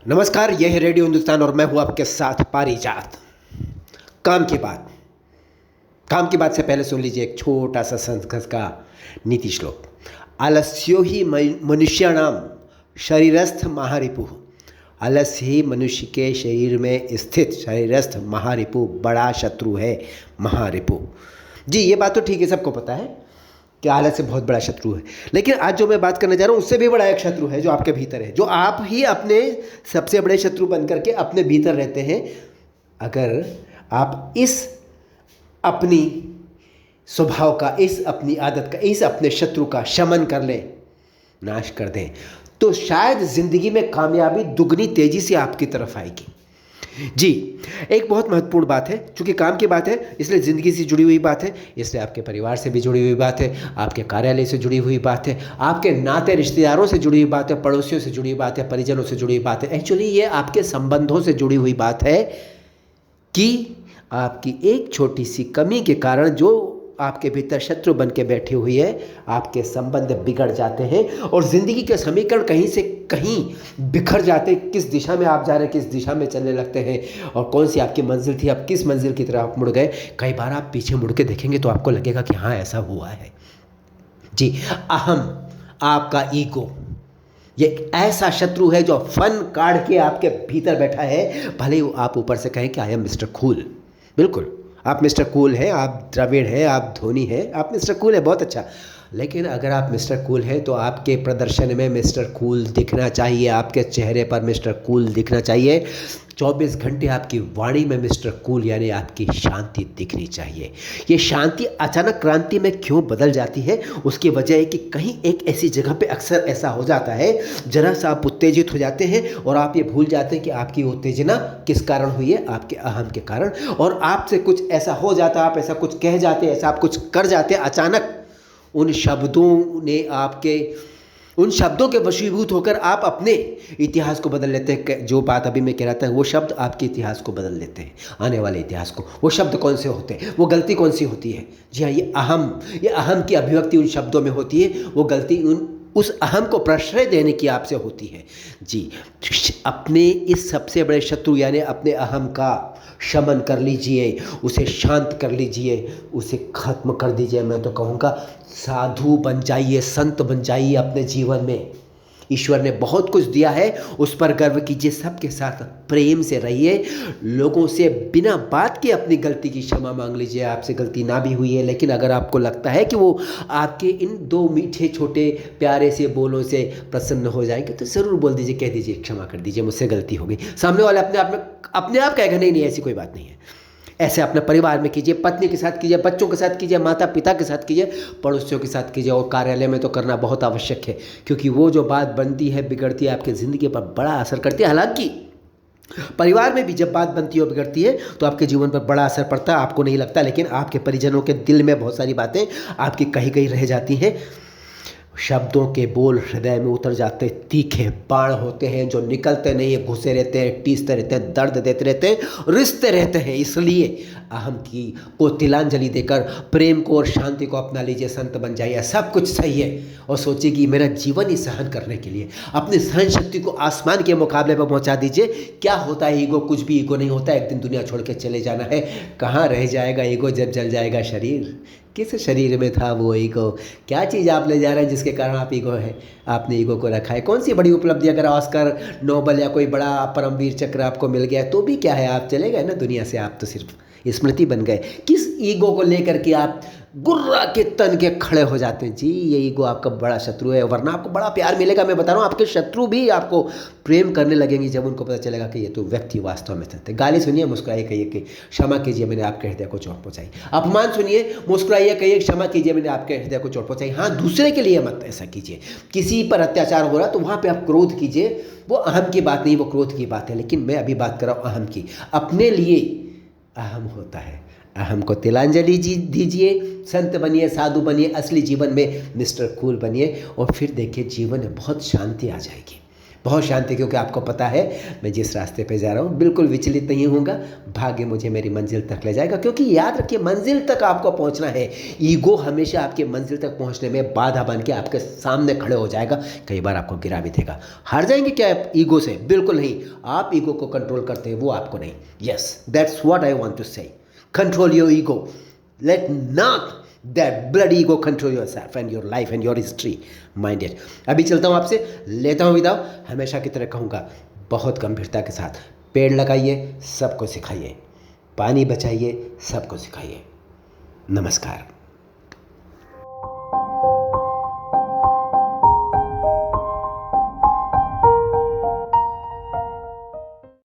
नमस्कार, यह है रेडियो हिंदुस्तान और मैं हूं आपके साथ पारिजात। काम की बात। काम की बात से पहले सुन लीजिए एक छोटा सा संस्कृत का नीति श्लोक। आलस्यो ही मनुष्याणाम शरीरस्थ महारिपुः। आलस्य ही मनुष्य के शरीर में स्थित शरीरस्थ महारिपु, बड़ा शत्रु है महारिपु। जी, ये बात तो ठीक है, सबको पता है कि आलस्य बहुत बड़ा शत्रु है। लेकिन आज जो मैं बात करने जा रहा हूँ उससे भी बड़ा एक शत्रु है जो आपके भीतर है, जो आप ही अपने सबसे बड़े शत्रु बन करके अपने भीतर रहते हैं। अगर आप इस अपनी स्वभाव का, इस अपनी आदत का, इस अपने शत्रु का शमन कर लें, नाश कर दें, तो शायद ज़िंदगी में कामयाबी दुगनी तेज़ी से आपकी तरफ आएगी। जी, एक बहुत महत्वपूर्ण बात है, चूँकि काम की बात है इसलिए ज़िंदगी से जुड़ी हुई बात है, इसलिए आपके परिवार से भी जुड़ी हुई बात है, आपके कार्यालय से जुड़ी हुई बात है, आपके नाते रिश्तेदारों से जुड़ी हुई बात है, पड़ोसियों से जुड़ी हुई बात है, परिजनों से जुड़ी हुई बात है। एक्चुअली ये आपके संबंधों से जुड़ी हुई बात है कि आपकी एक छोटी सी कमी के कारण जो आपके भीतर शत्रु बन के बैठी हुई है, आपके संबंध बिगड़ जाते हैं और ज़िंदगी के समीकरण कहीं से कहीं बिखर जाते हैं। किस दिशा में आप जा रहे हैं, किस दिशा में चलने लगते हैं और कौन सी आपकी मंजिल थी, आप किस मंजिल की तरफ आप मुड़ गए। कई बार आप पीछे मुड़ के देखेंगे तो आपको लगेगा कि हाँ, ऐसा हुआ है। जी, अहम, आपका ईगो, ये एक ऐसा शत्रु है जो फन काढ़ के आपके भीतर बैठा है। भले आप ऊपर से कहें कि आई एम मिस्टर कूल, बिल्कुल आप मिस्टर कूल हैं, आप द्रविड़ हैं, आप धोनी हैं, आप मिस्टर कूल है, बहुत अच्छा। लेकिन अगर आप मिस्टर कूल हैं तो आपके प्रदर्शन में मिस्टर कूल दिखना चाहिए, आपके चेहरे पर मिस्टर कूल दिखना चाहिए। 24 घंटे आपकी वाणी में मिस्टर कूल यानी आपकी शांति दिखनी चाहिए। ये शांति अचानक क्रांति में क्यों बदल जाती है, उसकी वजह है कि कहीं एक ऐसी जगह पे अक्सर ऐसा हो जाता है, जरा सा आप उत्तेजित हो जाते हैं और आप ये भूल जाते हैं कि आपकी उत्तेजना किस कारण हुई है, आपके अहम के कारण। और आपसे कुछ ऐसा हो जाता है, आप ऐसा कुछ कह जाते हैं, ऐसा आप कुछ कर जाते हैं, अचानक उन शब्दों ने उन शब्दों के वशीभूत होकर आप अपने इतिहास को बदल लेते हैं। जो बात अभी मैं कह रहा था, वो शब्द आपके इतिहास को बदल लेते हैं, आने वाले इतिहास को। वो शब्द कौन से होते हैं, वो गलती कौन सी होती है? जी हाँ, ये अहम की अभिव्यक्ति उन शब्दों में होती है। वो गलती उस अहम को प्रश्रय देने की आपसे होती है। जी, अपने इस सबसे बड़े शत्रु यानी अपने अहम का शमन कर लीजिए, उसे शांत कर लीजिए, उसे खत्म कर दीजिए। मैं तो कहूँगा साधु बन जाइए, संत बन जाइए अपने जीवन में। ईश्वर ने बहुत कुछ दिया है, उस पर गर्व कीजिए, सबके साथ प्रेम से रहिए, लोगों से बिना बात के अपनी गलती की क्षमा मांग लीजिए। आपसे गलती ना भी हुई है, लेकिन अगर आपको लगता है कि वो आपके इन 2 मीठे छोटे प्यारे से बोलों से प्रसन्न हो जाएंगे तो ज़रूर बोल दीजिए, कह दीजिए क्षमा कर दीजिए, मुझसे गलती हो गई। सामने वाले अपने आप कहेगा नहीं, ऐसी कोई बात नहीं है। ऐसे अपने परिवार में कीजिए, पत्नी के साथ कीजिए, बच्चों के साथ कीजिए, माता पिता के साथ कीजिए, पड़ोसियों के साथ कीजिए। और कार्यालय में तो करना बहुत आवश्यक है, क्योंकि वो जो बात बनती है, बिगड़ती है, आपकी ज़िंदगी पर बड़ा असर करती है। हालांकि परिवार में भी जब बात बनती है और बिगड़ती है तो आपके जीवन पर बड़ा असर पड़ता है, आपको नहीं लगता, लेकिन आपके परिजनों के दिल में बहुत सारी बातें आपकी कही कही रह जाती हैं। शब्दों के बोल हृदय में उतर जाते, तीखे बाण होते हैं जो निकलते नहीं है, घुसे रहते हैं, टीसते रहते हैं, दर्द देते रहते हैं, रिश्ते रहते हैं। इसलिए अहम को तिलांजलि देकर प्रेम को और शांति को अपना लीजिए, संत बन जाइए, सब कुछ सही है। और सोचिए कि मेरा जीवन ही सहन करने के लिए, अपनी सहन शक्ति को आसमान के मुकाबले पर पहुंचा दीजिए। क्या होता है ईगो? कुछ भी ईगो नहीं होता। एक दिन दुनिया छोड़ के चले जाना है। कहाँ रह जाएगा ईगो जब जल जाएगा शरीर? किस शरीर में था वो ईगो? क्या चीज़ आप ले जा रहे हैं जिसके कारण आप ईगो है, आपने ईगो को रखा है? कौन सी बड़ी उपलब्धि? अगर ऑस्कर, नोबेल या कोई बड़ा परमवीर चक्र आपको मिल गया तो भी क्या है, आप चले गए ना दुनिया से, आप तो सिर्फ स्मृति बन गए। किस ईगो को लेकर के आप गुर्रा के तन के खड़े हो जाते हैं? जी, ये ईगो आपका बड़ा शत्रु है, वरना आपको बड़ा प्यार मिलेगा। मैं बता रहा हूँ, आपके शत्रु भी आपको प्रेम करने लगेंगे जब उनको पता चलेगा कि ये तो व्यक्ति वास्तव में सत्य। गाली सुनिए, मुस्कुराइए, कहिए कि क्षमा कीजिए, मैंने आपके हृदय को चोट पहुँचाई। अपमान सुनिए, मुस्कुराइए, कहिए क्षमा कीजिए, मैंने आपके हृदय को चोट पहुँचाई। हाँ, दूसरे के लिए मत ऐसा कीजिए। किसी पर अत्याचार हो रहा तो वहाँ पर आप क्रोध कीजिए, वो अहम की बात नहीं, वो क्रोध की बात है। लेकिन मैं अभी बात कर रहा हूँ अहम की। अपने लिए अहम होता है, अहम को तिलांजलि दीजिए, संत बनिए, साधु बनिए, असली जीवन में मिस्टर कूल बनिए और फिर देखिए जीवन में बहुत शांति आ जाएगी। बहुत शांति, क्योंकि आपको पता है मैं जिस रास्ते पे जा रहा हूँ बिल्कुल विचलित नहीं होऊंगा। भाग्य मुझे मेरी मंजिल तक ले जाएगा, क्योंकि याद रखिए मंजिल तक आपको पहुँचना है। ईगो हमेशा आपके मंजिल तक पहुँचने में बाधा बन के आपके सामने खड़े हो जाएगा, कई बार आपको गिरा भी देगा। हार जाएंगे क्या आप ईगो से? बिल्कुल नहीं। आप ईगो को कंट्रोल करते हैं, वो आपको नहीं। Yes, that's what I want to say. Control your ego. Let not that bloody ego control yourself and your life and your history. Mind it. अभी चलता हूँ आपसे, लेता हूँ विदा। हमेशा की तरह कहूँगा बहुत गंभीरता के साथ, पेड़ लगाइए, सबको सिखाइए, पानी बचाइए, सबको सिखाइए। नमस्कार।